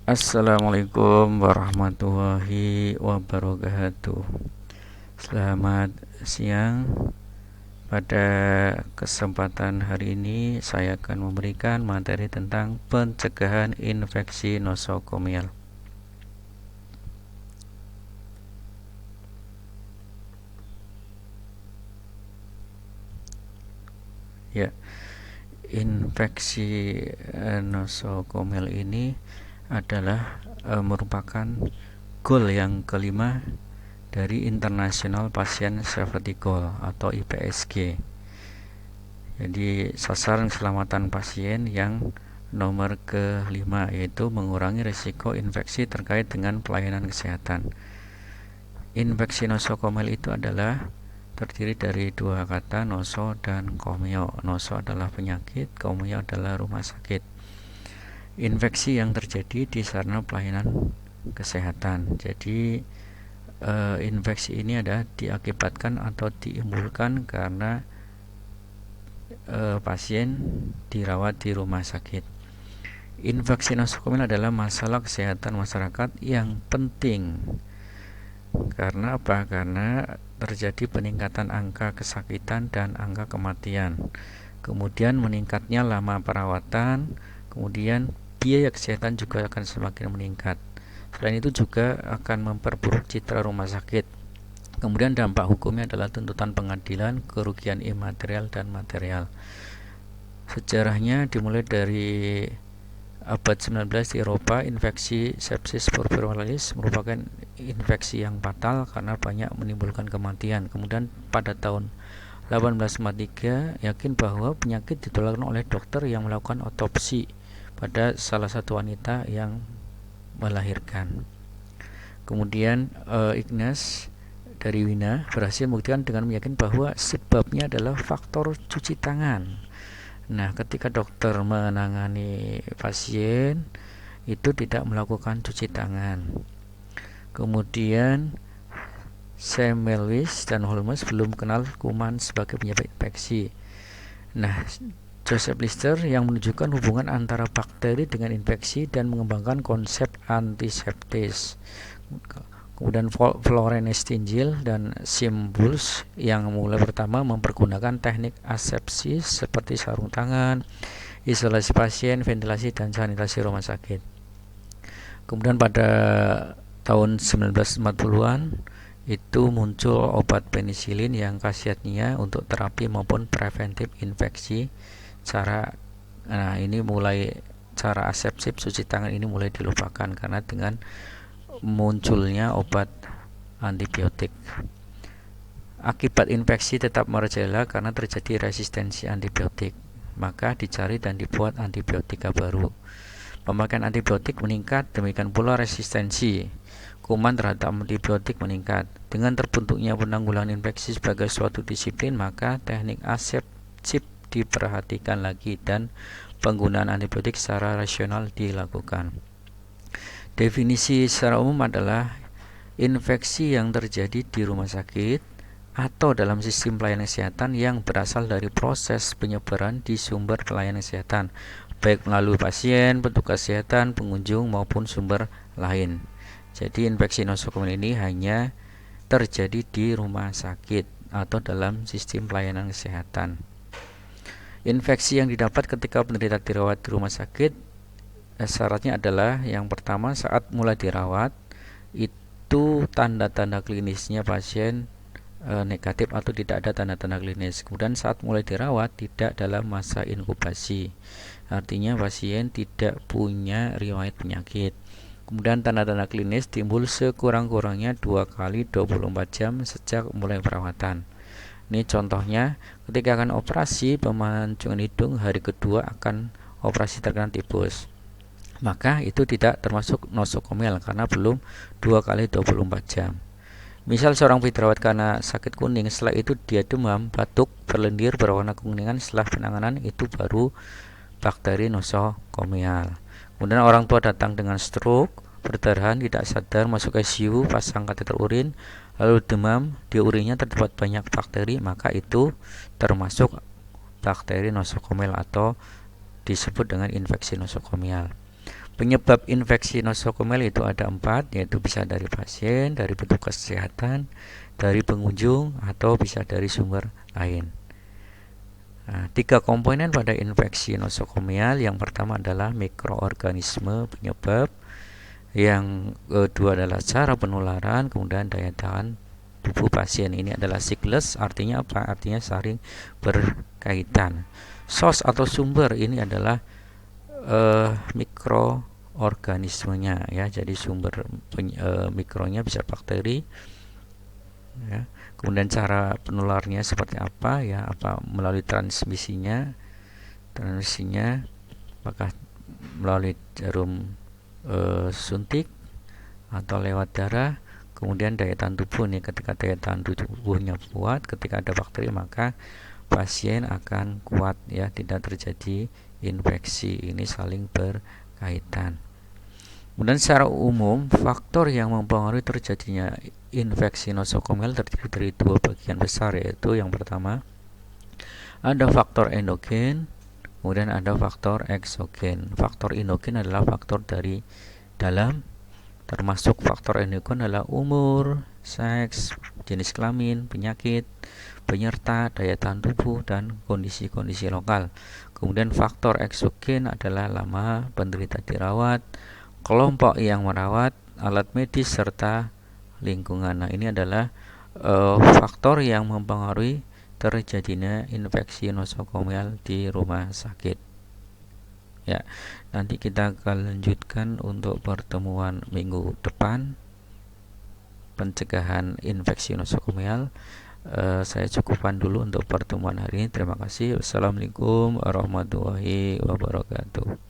Assalamualaikum warahmatullahi wabarakatuh. Selamat siang. Pada kesempatan hari ini saya akan memberikan materi tentang pencegahan infeksi nosokomial. Ya, infeksi nosokomial ini adalah merupakan goal yang kelima dari International Patient Safety Goal atau IPSG. Jadi sasaran keselamatan pasien yang nomor kelima yaitu mengurangi risiko infeksi terkait dengan pelayanan kesehatan. Infeksi nosokomial itu adalah terdiri dari dua kata, noso dan komio. Noso adalah penyakit, komio adalah rumah sakit. Infeksi yang terjadi di sarana pelayanan kesehatan. Jadi infeksi ini adalah diakibatkan atau diimbulkan karena pasien dirawat di rumah sakit. Infeksi nosokomial adalah masalah kesehatan masyarakat yang penting. Karena apa? Karena terjadi peningkatan angka kesakitan dan angka kematian. Kemudian meningkatnya lama perawatan, kemudian biaya kesehatan juga akan semakin meningkat. Selain itu juga akan memperburuk citra rumah sakit. Kemudian dampak hukumnya adalah tuntutan pengadilan, kerugian imaterial dan material. Sejarahnya dimulai dari abad 19 di Eropa. Infeksi sepsis furfuralis merupakan infeksi yang fatal karena banyak menimbulkan kematian. Kemudian pada tahun 1843 yakin bahwa penyakit ditularkan oleh dokter yang melakukan otopsi pada salah satu wanita yang melahirkan. Kemudian Ignaz dari Wina berhasil membuktikan dengan meyakinkan bahwa sebabnya adalah faktor cuci tangan. Nah, ketika dokter menangani pasien itu tidak melakukan cuci tangan. Kemudian Semmelweis dan Holmes belum kenal kuman sebagai penyebab infeksi. Nah, Joseph Lister yang menunjukkan hubungan antara bakteri dengan infeksi dan mengembangkan konsep antiseptis. Kemudian Florence Nightingale dan Simbulls yang mulai pertama mempergunakan teknik asepsis seperti sarung tangan, isolasi pasien, ventilasi, dan sanitasi rumah sakit. Kemudian pada tahun 1940-an itu muncul obat penisilin yang khasiatnya untuk terapi maupun preventif infeksi. Cara asepsis cuci tangan ini mulai dilupakan karena dengan munculnya obat antibiotik. Akibat infeksi tetap merajalela karena terjadi resistensi antibiotik, maka dicari dan dibuat antibiotika baru. Pemakaian antibiotik meningkat, demikian pula resistensi kuman terhadap antibiotik meningkat. Dengan terbentuknya penanggulangan infeksi sebagai suatu disiplin, maka teknik asepsis diperhatikan lagi dan penggunaan antibiotik secara rasional dilakukan. Definisi secara umum adalah infeksi yang terjadi di rumah sakit atau dalam sistem pelayanan kesehatan yang berasal dari proses penyebaran di sumber pelayanan kesehatan, baik melalui pasien, petugas kesehatan, pengunjung maupun sumber lain. Jadi infeksi nosokomial ini hanya terjadi di rumah sakit atau dalam sistem pelayanan kesehatan. Infeksi yang didapat ketika penderita dirawat di rumah sakit, syaratnya adalah yang pertama, saat mulai dirawat itu tanda-tanda klinisnya pasien negatif atau tidak ada tanda-tanda klinis. Kemudian saat mulai dirawat tidak dalam masa inkubasi, artinya pasien tidak punya riwayat penyakit. Kemudian tanda-tanda klinis timbul sekurang-kurangnya 2 kali 24 jam sejak mulai perawatan. Ini contohnya, ketika akan operasi pemancungan hidung, hari kedua akan operasi terkena tipus, maka itu tidak termasuk nosokomial karena belum 2 kali 24 jam. Misal seorang dirawat karena sakit kuning, setelah itu dia demam, batuk, berlendir berwarna kekuningan, setelah penanganan itu baru bakteri nosokomial. Kemudian orang tua datang dengan stroke, berdarahan, tidak sadar, masuk ICU, pasang kateter urin, lalu demam, di urinnya terdapat banyak bakteri, maka itu termasuk bakteri nosokomial atau disebut dengan infeksi nosokomial. Penyebab infeksi nosokomial itu ada 4, yaitu bisa dari pasien, dari petugas kesehatan, dari pengunjung, atau bisa dari sumber lain. Nah, 3 komponen pada infeksi nosokomial. Yang pertama adalah mikroorganisme penyebab, yang kedua adalah cara penularan, kemudian daya tahan tubuh pasien. Ini adalah siklus, artinya apa? Artinya saling berkaitan. Source atau sumber ini adalah mikroorganismenya, ya. Jadi sumber mikronya bisa bakteri, ya. Kemudian cara penularnya seperti apa, ya? Apa melalui transmisinya apakah melalui jarum suntik atau lewat darah. Kemudian daya tahan tubuh nih, ketika daya tahan tubuhnya kuat, ketika ada bakteri maka pasien akan kuat, ya, tidak terjadi infeksi. Ini saling berkaitan. Kemudian secara umum faktor yang mempengaruhi terjadinya infeksi nosokomial terdiri dari 2 bagian besar, yaitu yang pertama ada faktor endogen, kemudian ada faktor eksogen. Faktor endogen adalah faktor dari dalam, termasuk faktor endogen adalah umur, seks, jenis kelamin, penyakit, penyerta, daya tahan tubuh, dan kondisi-kondisi lokal. Kemudian faktor eksogen adalah lama penderita dirawat, kelompok yang merawat, alat medis, serta lingkungan. Nah, ini adalah faktor yang mempengaruhi terjadinya infeksi nosokomial di rumah sakit. Ya, nanti kita akan lanjutkan untuk pertemuan minggu depan, pencegahan infeksi nosokomial. Saya cukupkan dulu untuk pertemuan hari ini. Terima kasih. Wassalamualaikum warahmatullahi wabarakatuh.